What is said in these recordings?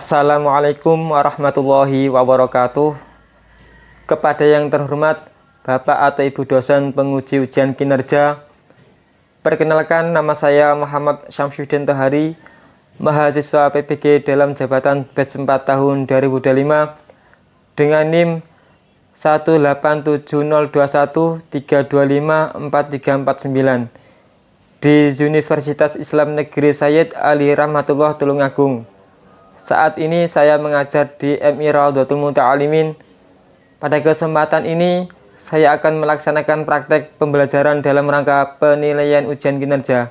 Assalamualaikum warahmatullahi wabarakatuh. Kepada yang terhormat Bapak atau Ibu dosen penguji ujian kinerja, perkenalkan, nama saya Muhammad Syamsuddin Tohari, mahasiswa PPG dalam jabatan batch 4 tahun 2025 dengan NIM 1870213254349 di Universitas Islam Negeri Sayyid Ali Rahmatullah Tulungagung. Saat ini saya mengajar di MI Raudhatul Muta'alimin. Pada kesempatan ini saya akan melaksanakan praktek pembelajaran dalam rangka penilaian ujian kinerja.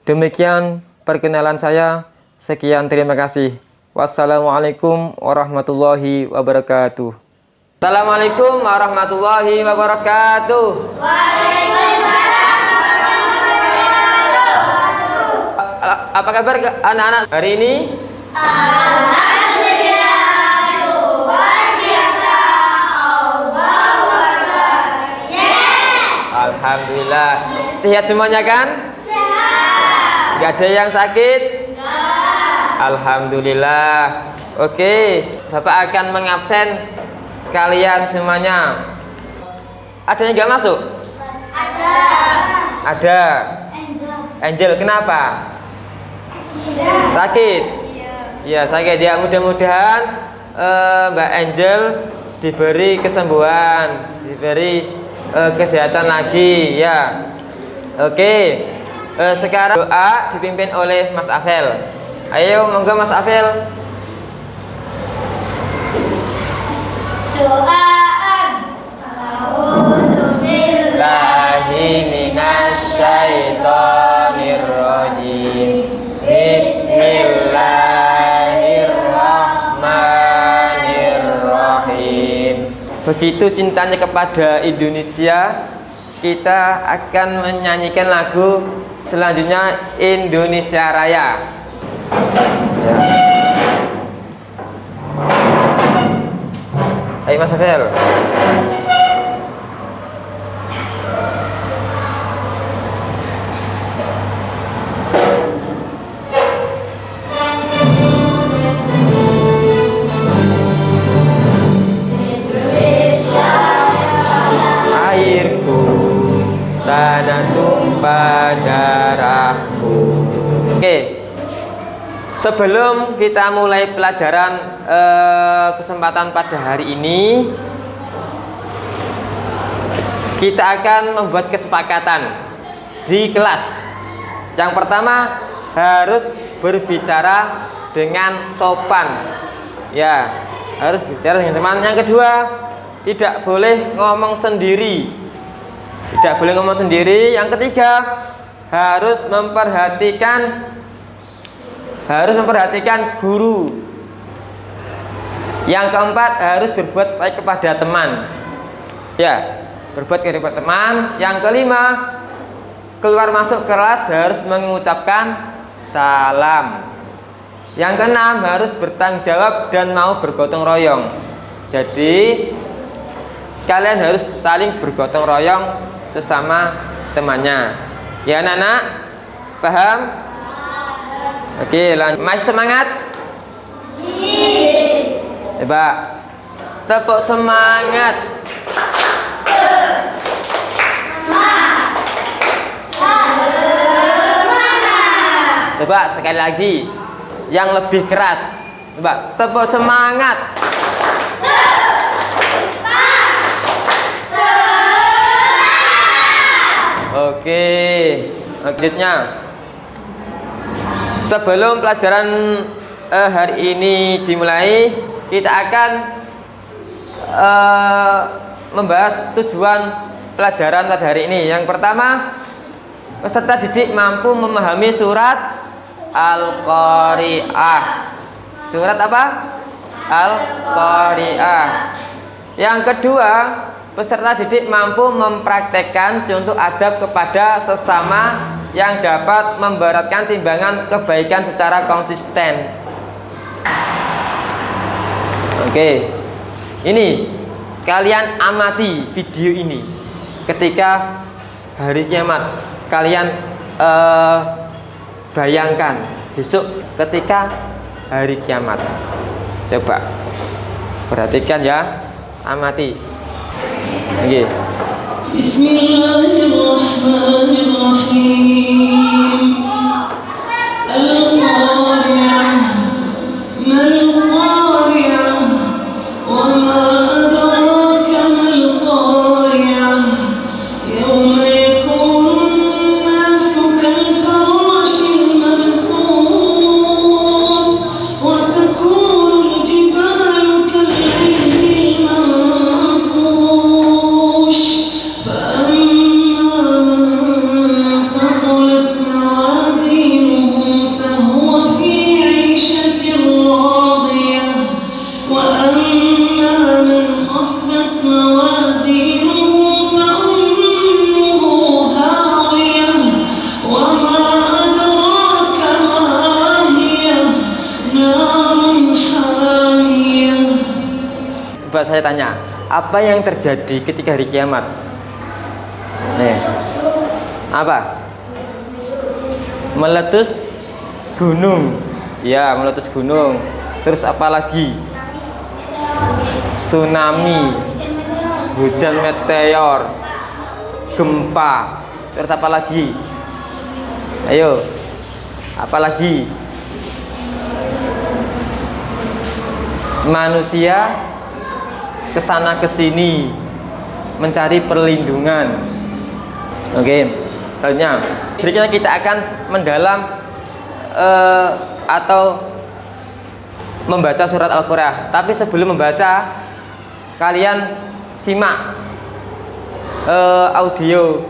Demikian perkenalan saya. Sekian, terima kasih. Wassalamualaikum warahmatullahi wabarakatuh. Assalamualaikum warahmatullahi wabarakatuh. Waalaikumsalam warahmatullahi wabarakatuh. Apa kabar anak-anak hari ini? Alhamdulillah, luar biasa. Allahu Akbar. Yes. Alhamdulillah. Sehat semuanya kan? Sehat. Gak ada yang sakit? Enggak. Alhamdulillah. Oke, Bapak akan mengabsen kalian semuanya. Ada yang gak masuk? Ada. Ada. Angel, kenapa? Sakit? Ya, sakit ya. Mudah-mudahan Mbak Angel diberi kesembuhan, diberi kesehatan lagi ya. Oke. Sekarang doa dipimpin oleh Mas Afel. Ayo, monggo Mas Afel. Doaan. A'udzubillahi minasyaitonirrajim. Bismillahirrahmanirrahim. Begitu cintanya kepada Indonesia, kita akan menyanyikan lagu selanjutnya, Indonesia Raya ya. Ayo Mas Afel. Tanah tumpah darahku. Oke. Sebelum kita mulai pelajaran kesempatan pada hari ini, kita akan membuat kesepakatan di kelas. Yang pertama, harus berbicara dengan sopan. Ya, harus bicara dengan sopan. Yang kedua, tidak boleh ngomong sendiri. Tidak boleh ngomong sendiri. Yang ketiga, harus memperhatikan guru. Yang keempat, harus berbuat baik kepada teman. Ya, berbuat baik kepada teman. Yang kelima, keluar masuk kelas harus mengucapkan salam. Yang keenam, harus bertanggung jawab dan mau bergotong royong. Jadi kalian harus saling bergotong royong sesama temannya. Ya anak-anak, paham? Oke, lanjut. Masih semangat? Coba tepuk semangat. Coba sekali lagi, yang lebih keras. Coba tepuk semangat. Oke, selanjutnya, sebelum pelajaran hari ini dimulai, kita akan membahas tujuan pelajaran pada hari ini. Yang pertama, peserta didik mampu memahami surat Al-Qari'ah. Surat apa? Al-Qari'ah. Yang kedua, peserta didik mampu mempraktekkan contoh adab kepada sesama yang dapat memberatkan timbangan kebaikan secara konsisten. Oke, ini kalian amati video ini ketika hari kiamat. Kalian bayangkan besok ketika hari kiamat? Coba perhatikan ya, amati. Oke. Bismillahirrahmanirrahim. Al-Qari'ah. Mal Qari'ah. Wa ma adraka mal Qari'ah. Yawma yakunun nasu kal farashil mabthuth wa takunul jibalu kal 'ihnil manfush. فأما من ثقلت موازينه فهو في عيشة راضية وأما من خفت موازينه فأمه هاوية وما أدراك ما هي نار حامية. Coba saya tanya, apa yang terjadi ketika hari kiamat? Apa? Meletus gunung. Ya, meletus gunung. Terus apa lagi? Tsunami, hujan meteor, gempa. Terus apa lagi? Ayo, apa lagi? Manusia kesana kesini mencari perlindungan. Oke, selanjutnya berikutnya kita akan mendalam atau membaca surat Al-Qari'ah. Tapi sebelum membaca, kalian simak audio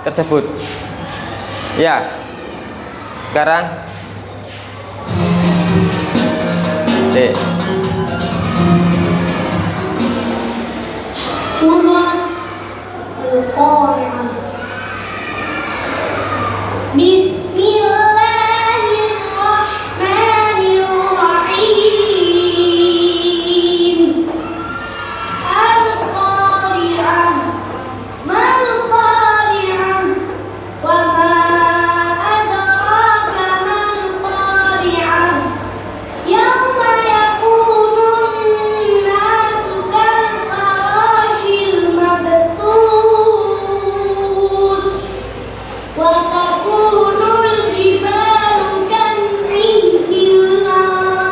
tersebut. Ya, sekarang Surat Al-Qari'ah. Bismillahirrahmanirrahim. Al-Qari'ah. Mal Qari'ah. Wa ma adraka mal Qari'ah. Yauma yakunun nasu kal farashil mabthuth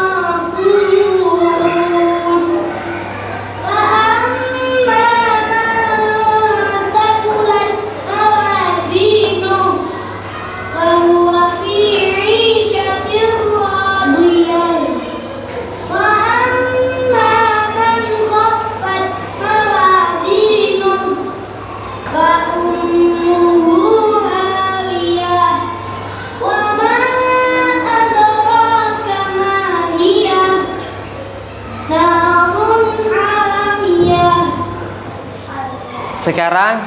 wa takunul jibalu kal 'ihnil manfush. Fa amma man thaqulat mawazinuhu fa huwa fi 'ishatin radiyah wa amma man khaffat mawazinuhu fa ummuhu hawiyah wa ma adraka ma hiya narun hamiyah. sekarang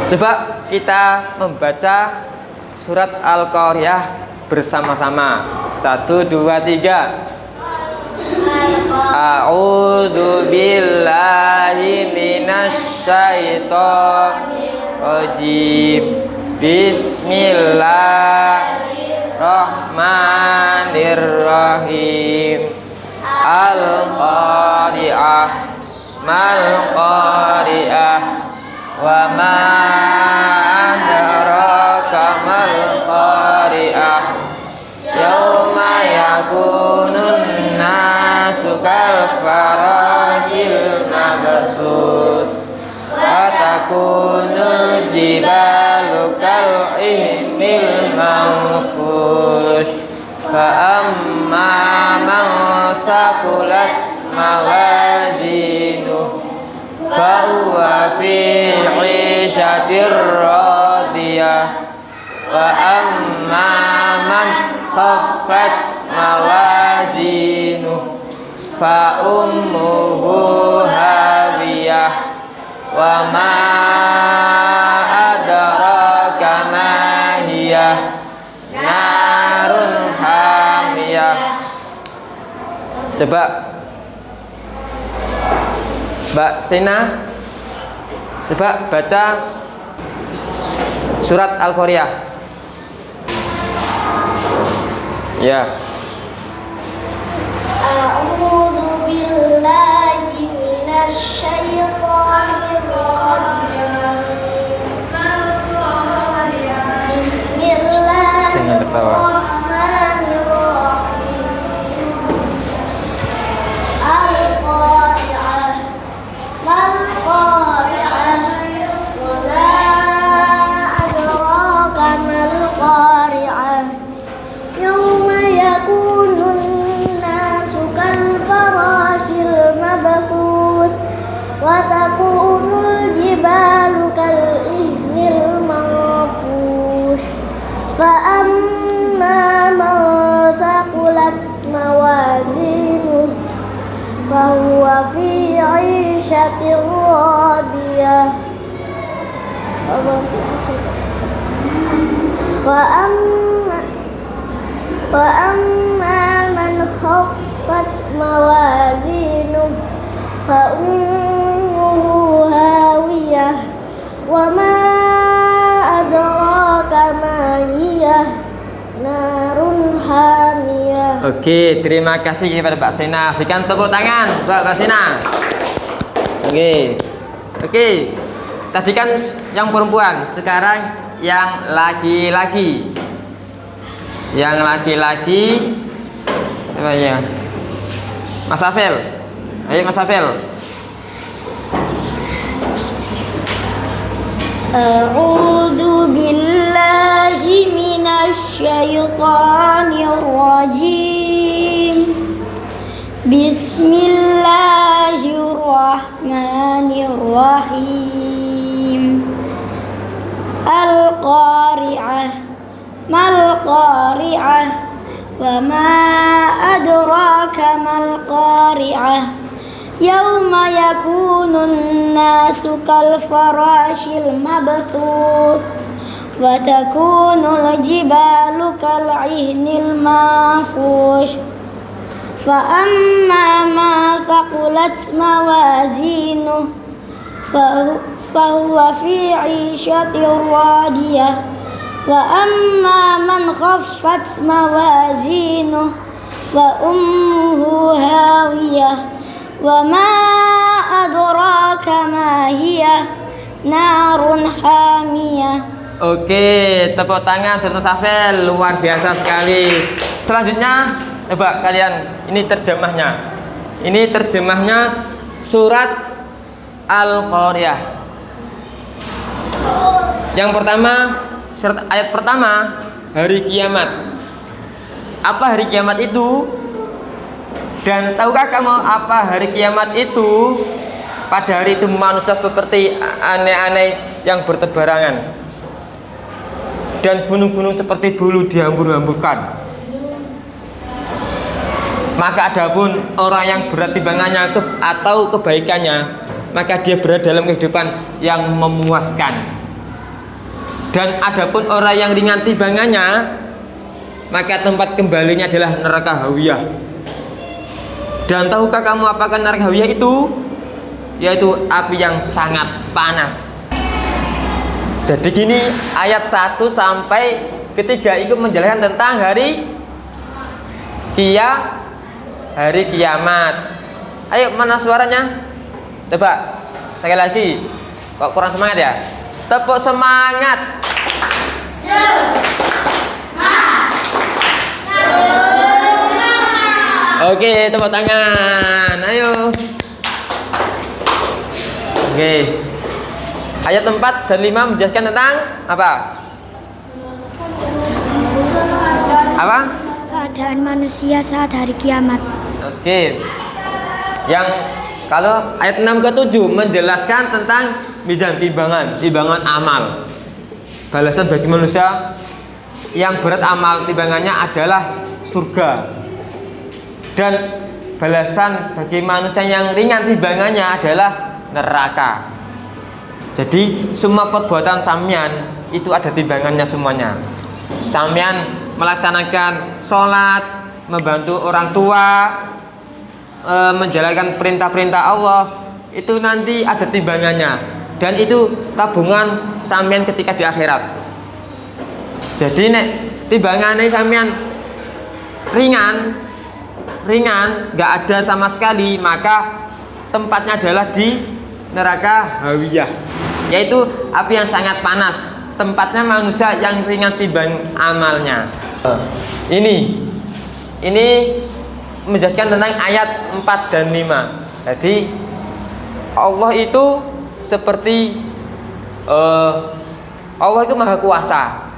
coba kita membaca surat Al-Qari'ah bersama-sama. 1, 2, 3. A'udzu billahi minasy syaithanir rajim. Bismillahirrahmanirrahim. Al-Qari'ah. Mal Qari'ah. Wa ma adraka mal Qari'ah. Yauma yakunun nasu kal farashil mabthuth wa takunul jibalu kal 'ihnil manfush. Fa amma man saqulat mawazinuhu fa huwa fi 'ishatir radiyah wa amma man khaffat mawazinuhu fa ummuhu hawiyah wa ma adraka ma hiya narun hamiyah. Coba Mbak Sena, coba baca surat Al-Qari'ah. Ya. A'udzu billahi minasy syaithanir rajim. Jangan tertawa. Al-Qari'ah. Mal-Qari'ah. Wa ma adraka mal-Qari'ah. Yawma yakunun nasu kal-farashil mabthus wa takunul jibalu kal-ihnil manfush. فأما من ثقلت موازينه فهو في عيشة راضية وأما من خفت موازينه فأمه هاوية وما أدراك ما هي نار حامية. Oke, terima kasih kepada Mbak Sena. Berikan tepuk tangan Mbak Sena. Oke. Tadi kan yang perempuan, sekarang yang laki-laki. Yang laki-laki siapa ya? Mas Afel. Ayo Mas Afel. A'udzu billahi minasy syaithanir rajim. Bismillahirrahmanirrahim. Al-Qari'ah. Mal-Qari'ah. Wa ma adraka mal-Qari'ah. Yauma yakunun nasu kal-farashil mabthus wa takunul jibalu kal-ihnil manfush. Fa amma ma thaqulat mawazinuh fa huwa fi 'ishatin radiyah wa amma man khaffat mawazinuh wa ummuhu hawiyah wa ma adraka ma hiya narun hamiyah. Oke, tepuk tangan untuk Mas Afel, luar biasa sekali. Selanjutnya, coba kalian, ini terjemahnya. Ini terjemahnya surat Al-Qari'ah. Yang pertama, surat ayat pertama, hari kiamat. Apa hari kiamat itu? Dan tahukah kamu apa hari kiamat itu? Pada hari itu manusia seperti aneh-aneh yang bertebarangan, dan gunung-gunung seperti bulu dihambur-hamburkan. Maka adapun orang yang berat timbangannya atau kebaikannya, maka dia berada dalam kehidupan yang memuaskan. Dan adapun orang yang ringan timbangannya, maka tempat kembalinya adalah neraka hawiyah. Dan tahukah kamu apakah neraka hawiyah itu? Yaitu api yang sangat panas. Jadi gini, ayat 1 sampai 3 itu menjelaskan tentang hari kiamat. Ayo, mana suaranya? Coba sekali lagi. Kok kurang semangat ya? Tepuk semangat. Oke, tepuk tangan. Ayo. Oke. Ayat 4 dan 5 menjelaskan tentang apa? Apa? Keadaan manusia saat hari kiamat. Oke. Yang kalau ayat 6 ke 7 menjelaskan tentang mizan, timbangan amal. Balasan bagi manusia yang berat amal timbangannya adalah surga. Dan balasan bagi manusia yang ringan timbangannya adalah neraka. Jadi semua perbuatan sampean itu ada timbangannya semuanya. Sampean melaksanakan sholat, membantu orang tua, menjalankan perintah-perintah Allah, itu nanti ada timbangannya. Dan itu tabungan sampean ketika di akhirat. Jadi nek timbangannya sampean ringan, ringan, nggak ada sama sekali, maka tempatnya adalah di neraka hawiyah, yaitu api yang sangat panas. Tempatnya manusia yang ringan timbang amalnya. Ini menjelaskan tentang ayat 4 dan 5. Jadi Allah itu seperti Allah itu maha kuasa.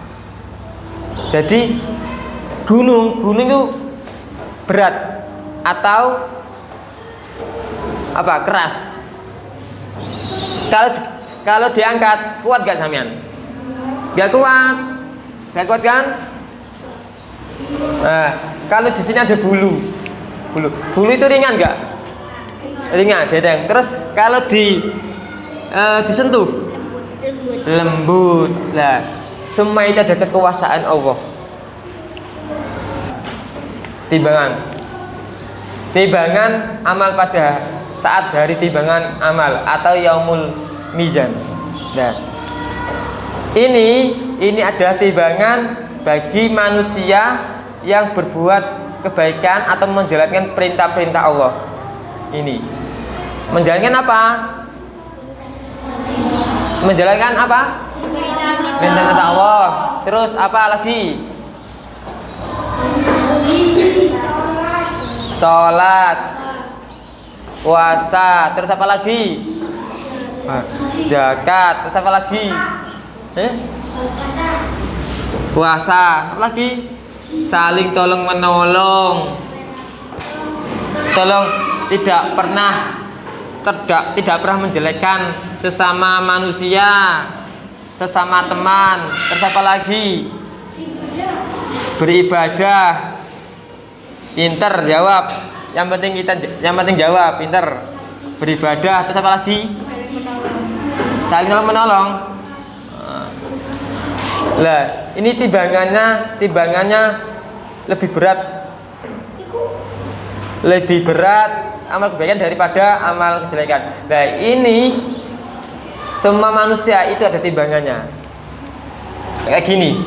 Jadi gunung itu berat atau apa? Keras. Kalau diangkat kuat gak sampean? Gak kuat kan? Nah, kalau di sini ada bulu itu ringan gak? Ringan, deteng. Terus kalau disentuh lembut. Lah, semua itu ada kekuasaan Allah. Timbangan amal pada saat hari timbangan amal atau yaumul mizan. Nah, ini adalah timbangan bagi manusia yang berbuat kebaikan atau menjalankan perintah-perintah Allah. Ini menjalankan apa? Menjalankan apa? Perintah Allah. Terus apa lagi? Sholat, puasa. Terus apa lagi? Zakat. Terus apa lagi? Puasa. Apa lagi? Saling tolong menolong. Tidak pernah menjelekkan sesama manusia, sesama teman. Terus apa lagi? Beribadah. Pinter jawab. Yang penting jawab, pinter. Beribadah. Terus apa lagi? Saling tolong menolong. Lah, ini timbangannya lebih berat amal kebaikan daripada amal kejelekan. Nah, ini semua manusia itu ada timbangannya. Kayak gini.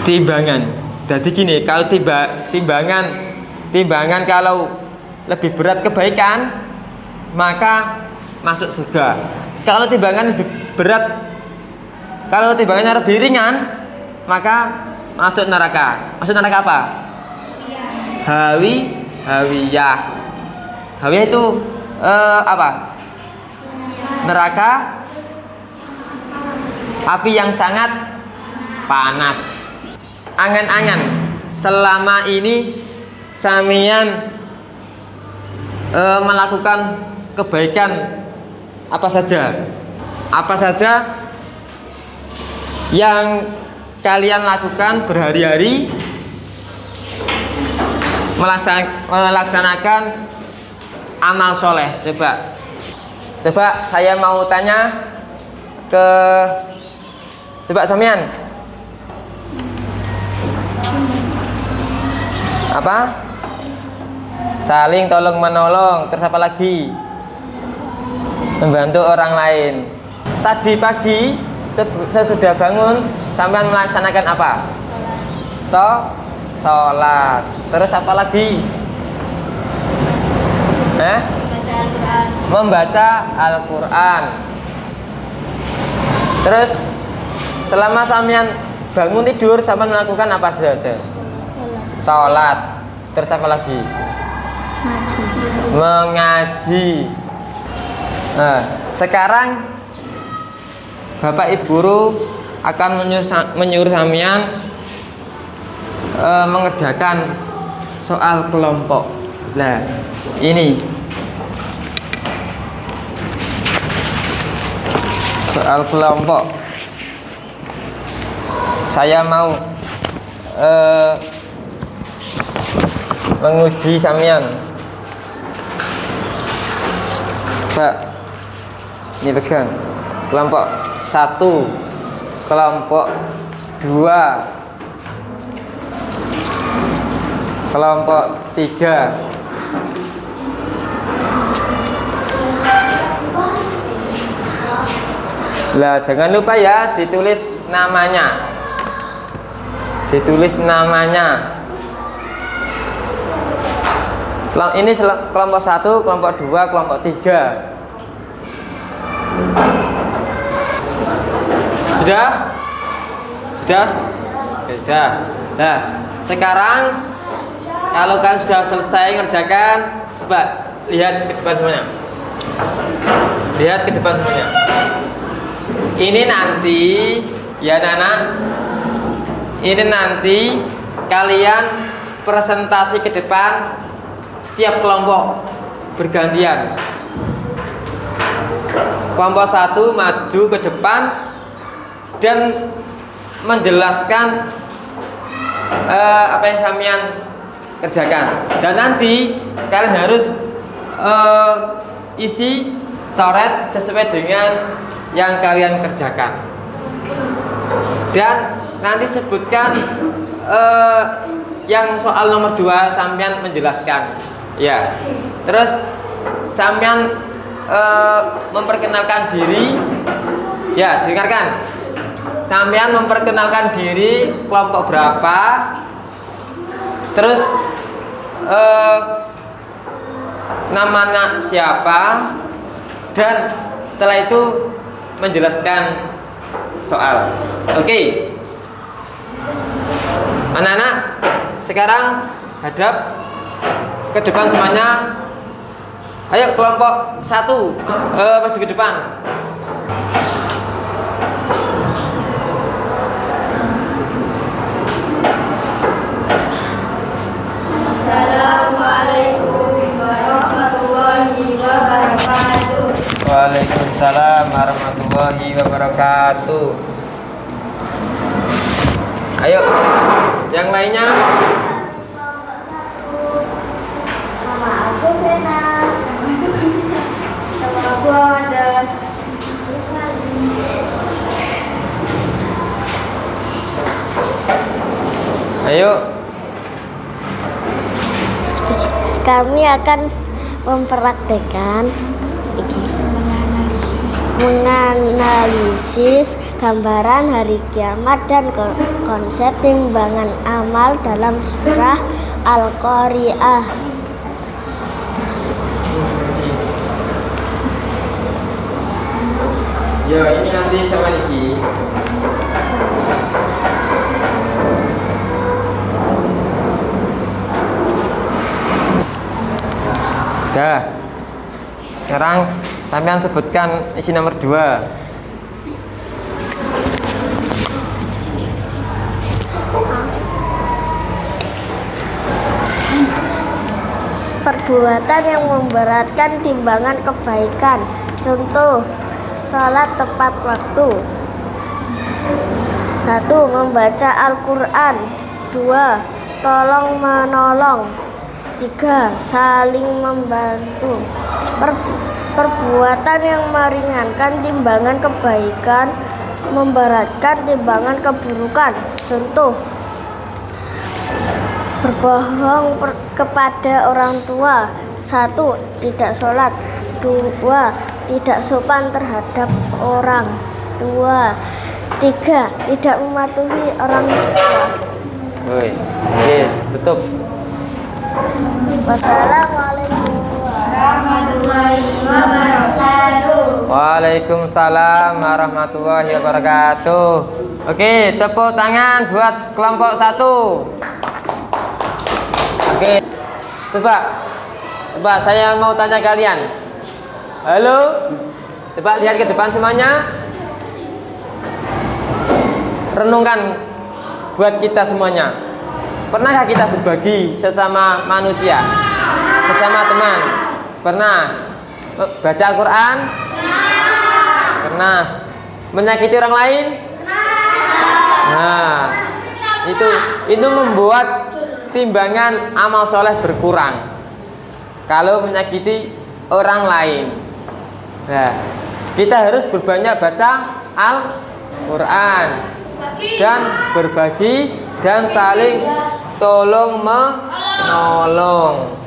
Timbangan. Jadi gini, kalau timbangan kalau lebih berat kebaikan, maka masuk surga. Kalau timbangannya lebih ringan, maka masuk neraka. Masuk neraka apa? Hawiyah. Hawiyah itu apa? Neraka api yang sangat panas. Angan-angan selama ini samian melakukan kebaikan apa saja yang kalian lakukan berhari-hari, melaksanakan amal soleh. Coba saya mau tanya coba samian apa? Saling tolong menolong. Terus apa lagi? Membantu orang lain. Tadi pagi sesudah bangun sampean melaksanakan apa? Sholat. Terus apa lagi? Membaca Al-Quran. Terus selama sampean bangun tidur sampean melakukan apa saja? Sholat. Terus apa lagi? Mengaji. Nah, sekarang Bapak Ibu guru akan menyuruh sampean mengerjakan soal kelompok. Nah, ini soal kelompok. Saya mau menguji sampean. Pak, ini pegang. Kelompok 1, kelompok 2, kelompok 3. Lah, jangan lupa ya ditulis namanya. ditulis namanya. Ini kelompok 1, kelompok 2, kelompok 3. Sudah? Sudah? Ya, sudah. Nah, sekarang kalau kalian sudah selesai ngerjakan, coba lihat ke depan semuanya. Lihat ke depan semuanya. Ini nanti, ya anak-anak, ini nanti kalian presentasi ke depan, setiap kelompok bergantian. Kelompok 1 maju ke depan dan menjelaskan apa yang sampean kerjakan. Dan nanti kalian harus isi coret sesuai dengan yang kalian kerjakan. Dan nanti sebutkan yang soal nomor 2 sampean menjelaskan. Ya. Terus sampean memperkenalkan diri. Ya, dengarkan. Sampean memperkenalkan diri, kelompok berapa, terus namanya siapa, dan setelah itu menjelaskan soal. Oke. Anak-anak, sekarang hadap ke depan semuanya. Ayo kelompok 1 maju ke depan. Assalamualaikum warahmatullahi wabarakatuh. Waalaikumsalam warahmatullahi wabarakatuh. Ayo, yang lainnya. Nama aku Sena. Nama aku Amanda. Ayo. Kami akan mempraktekkan menganalisis gambaran hari kiamat dan konsep timbangan amal dalam surah Al-Qari'ah. Ya, ini nanti sama isi. Sudah. Sekarang sampean sebutkan isi nomor 2. Perbuatan yang memberatkan timbangan kebaikan. Contoh, salat tepat waktu. 1. Membaca Al-Quran. 2. Tolong menolong. 3. Saling membantu. Perbuatan yang meringankan timbangan kebaikan, memberatkan timbangan keburukan. Contoh, berbohong kepada orang tua. 1. Tidak sholat. 2. Tidak sopan terhadap orang. 2. 3. Tidak mematuhi orang tua. Oke, tutup. Wassalamualaikum warahmatullahi wabarakatuh. Waalaikumsalam warahmatullahi wabarakatuh. Oke, tepuk tangan buat kelompok 1. Oke, coba saya mau tanya kalian. Halo, coba lihat ke depan semuanya. Renungkan buat kita semuanya. Pernahkah kita berbagi sesama manusia, sesama teman? Pernah baca Al-Quran? Pernah menyakiti orang lain? Nah, itu membuat timbangan amal soleh berkurang kalau menyakiti orang lain. Nah, kita harus berbanyak baca Al-Quran dan berbagi dan saling tolong menolong.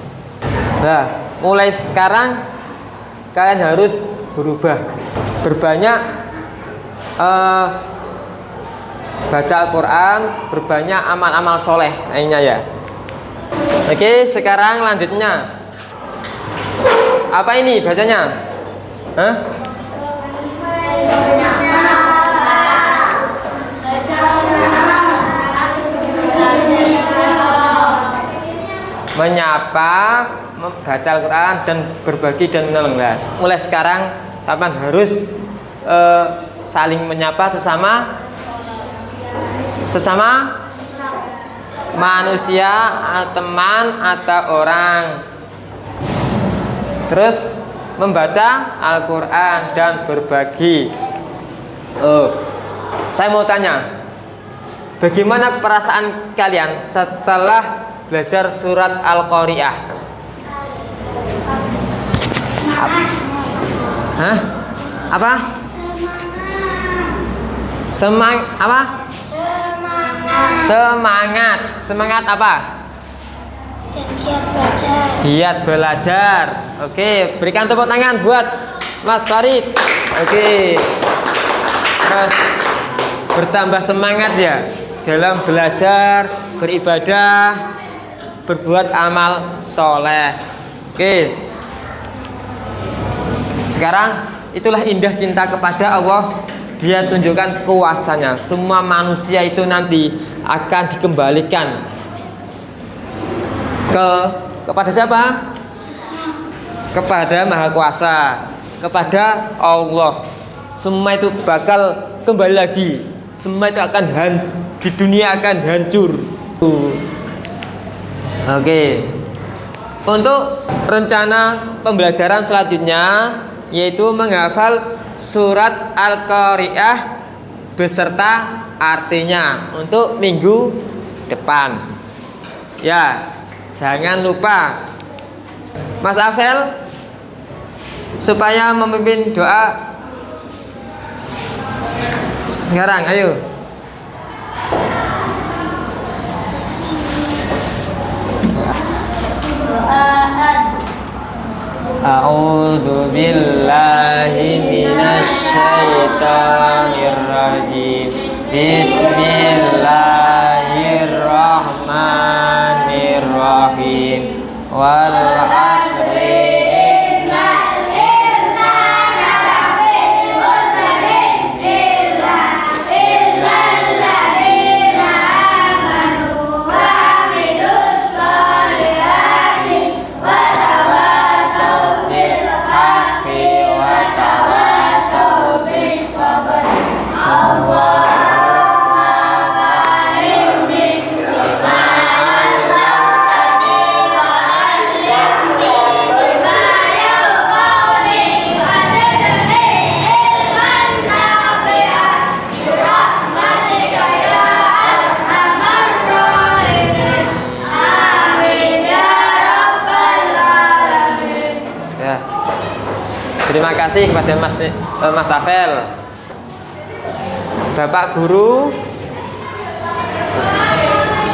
Nah, mulai sekarang kalian harus berubah, berbanyak baca Al-Quran, berbanyak amal-amal soleh lainnya ya. Oke, sekarang lanjutnya. Apa ini bacanya? Hah? Menyapa, membaca Al-Quran dan berbagi dan menolong. Mulai sekarang sampai harus saling menyapa sesama manusia, teman atau orang. Terus membaca Al-Quran dan berbagi. Saya mau tanya, bagaimana perasaan kalian setelah belajar surat Al-Qari'ah? Hah? Apa? Apa? Semangat apa? Dan giat belajar. Giat belajar. Oke, berikan tepuk tangan buat Mas Farid. Oke. Terus bertambah semangat ya dalam belajar, beribadah, berbuat amal soleh. Oke. Sekarang itulah indah cinta kepada Allah. Dia tunjukkan kuasanya. Semua manusia itu nanti akan dikembalikan kepada siapa? Kepada Maha Kuasa, kepada Allah. Semua itu bakal kembali lagi. Semua itu akan di dunia akan hancur. Oke. Untuk rencana pembelajaran selanjutnya yaitu menghafal surat Al-Qari'ah beserta artinya untuk minggu depan. Ya, jangan lupa Mas Afel supaya memimpin doa sekarang, ayo. A'udzu billahi minasy syaithanir rajim. Bismillahirrahmanirrahim. Wal 'asri innal insana lafi khusrin illa alladziina amanu wa 'amilus shalihati wa tawassaw bil haqqi wa tawassaw bis sabr. Terima kasih kepada Mas Afel. Bapak Guru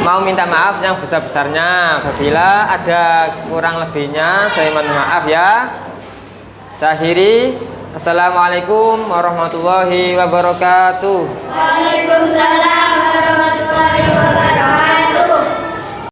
mau minta maaf yang besar-besarnya. Apabila ada kurang lebihnya, saya mohon maaf ya. Saya akhiri. Assalamualaikum warahmatullahi wabarakatuh. Waalaikumsalam warahmatullahi wabarakatuh.